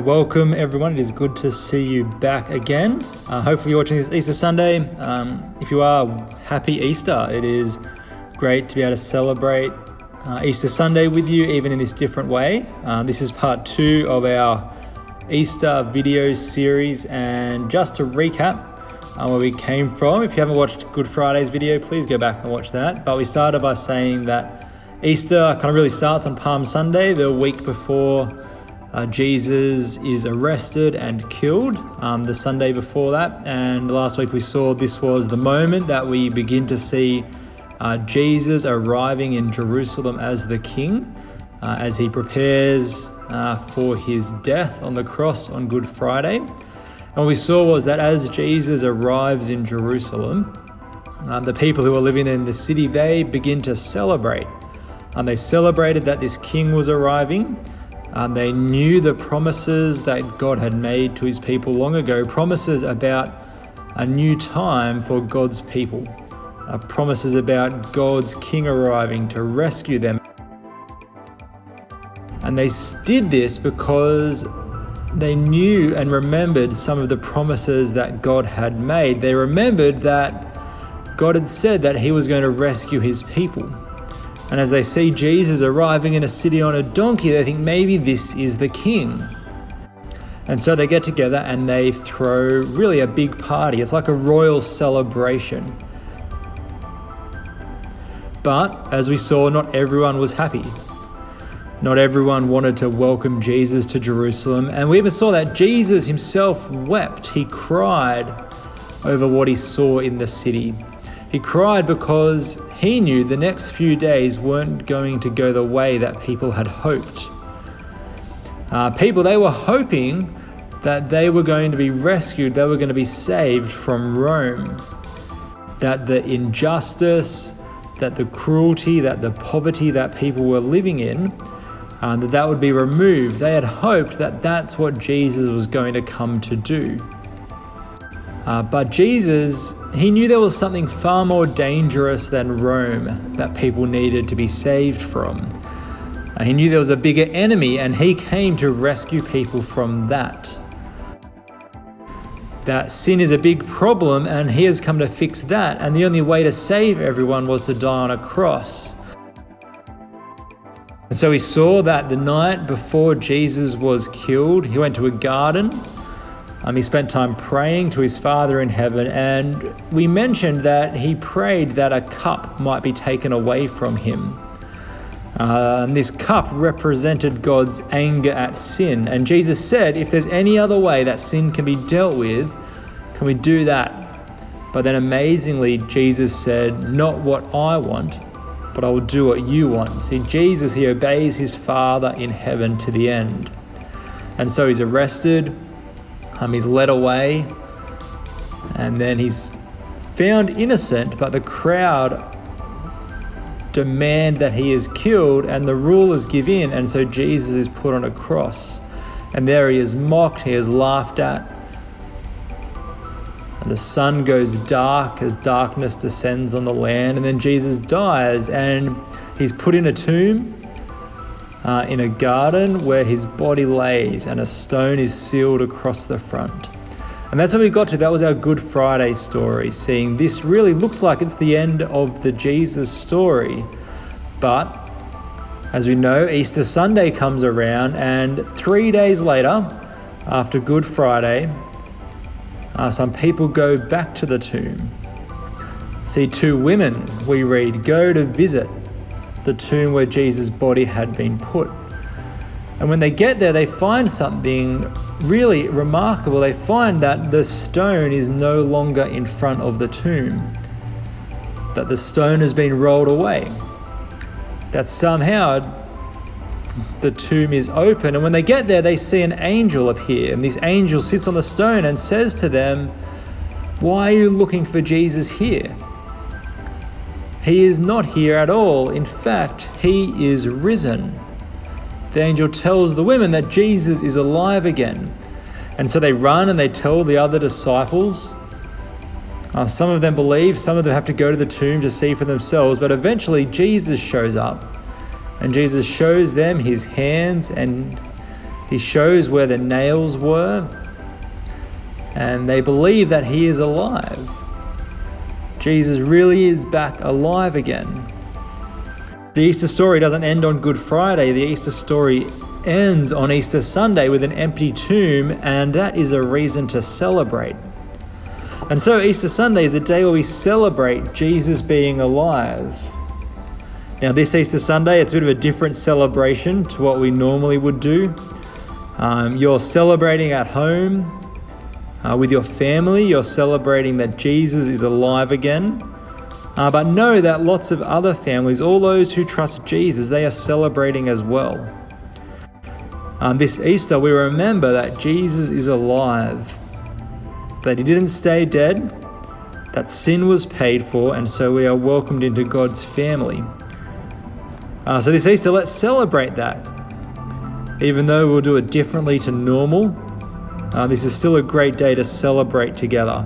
Well, welcome everyone. It is good to see you back again. Hopefully you're watching this Easter Sunday. If you are, happy Easter. It is great to be able to celebrate Easter Sunday with you, even in this different way. This is part 2 of our Easter video series, and just to recap where we came from, if you haven't watched Good Friday's video, please go back and watch that. But we started by saying that Easter kind of really starts on Palm Sunday, the week before Jesus is arrested and killed, the Sunday before that. And last week we saw this was the moment that we begin to see Jesus arriving in Jerusalem as the King, as he prepares for his death on the cross on Good Friday. And what we saw was that as Jesus arrives in Jerusalem, the people who are living in the city, they begin to celebrate. They celebrated that this King was arriving. They knew the promises that God had made to his people long ago, promises about a new time for God's people, promises about God's King arriving to rescue them. And they did this because they knew and remembered some of the promises that God had made. They remembered that God had said that he was going to rescue his people. And as they see Jesus arriving in a city on a donkey, they think maybe this is the King. And so they get together and they throw really a big party. It's like a royal celebration. But as we saw, not everyone was happy. Not everyone wanted to welcome Jesus to Jerusalem. And we even saw that Jesus himself wept. He cried over what he saw in the city. He cried because he knew the next few days weren't going to go the way that people had hoped. They were hoping that they were going to be rescued, they were going to be saved from Rome. That the injustice, that the cruelty, that the poverty that people were living in, that would be removed. They had hoped that that's what Jesus was going to come to do. But Jesus, he knew there was something far more dangerous than Rome that people needed to be saved from. He knew there was a bigger enemy, and he came to rescue people from that. That sin is a big problem, and he has come to fix that. And the only way to save everyone was to die on a cross. And so we saw that the night before Jesus was killed, he went to a garden. He spent time praying to his Father in heaven, and we mentioned that he prayed that a cup might be taken away from him. And this cup represented God's anger at sin. And Jesus said, if there's any other way that sin can be dealt with, can we do that? But then amazingly, Jesus said, not what I want, but I will do what you want. See, Jesus, he obeys his Father in heaven to the end. And so he's arrested. He's led away, and then he's found innocent, but the crowd demand that he is killed, and the rulers give in, and so Jesus is put on a cross. And there he is mocked, he is laughed at, and the sun goes dark as darkness descends on the land, and then Jesus dies, and he's put in a tomb, in a garden where his body lays, and a stone is sealed across the front. And that's what we got to. That was our Good Friday story, seeing this really looks like it's the end of the Jesus story. But as we know, Easter Sunday comes around, and 3 days later, after Good Friday, some people go back to the tomb. See, 2 women, we read, go to visit the tomb where Jesus' body had been put. And when they get there, they find something really remarkable. They find that the stone is no longer in front of the tomb, that the stone has been rolled away, that somehow the tomb is open. And when they get there, they see an angel appear, and this angel sits on the stone and says to them, why are you looking for Jesus here? He is not here at all. In fact, he is risen. The angel tells the women that Jesus is alive again. And so they run and they tell the other disciples. Some of them believe, some of them have to go to the tomb to see for themselves, but eventually Jesus shows up, and Jesus shows them his hands and He shows where the nails were, and they believe that he is alive. Jesus really is back alive again. The Easter story doesn't end on Good Friday. The Easter story ends on Easter Sunday with an empty tomb, and that is a reason to celebrate. And so Easter Sunday is a day where we celebrate Jesus being alive. Now this Easter Sunday, it's a bit of a different celebration to what we normally would do. You're celebrating at home with your family. You're celebrating that Jesus is alive again. But know that lots of other families, all those who trust Jesus, they are celebrating as well. This Easter, we remember that Jesus is alive, that he didn't stay dead, that sin was paid for, and so we are welcomed into God's family. So this Easter, let's celebrate that. Even though we'll do it differently to normal, this is still a great day to celebrate together.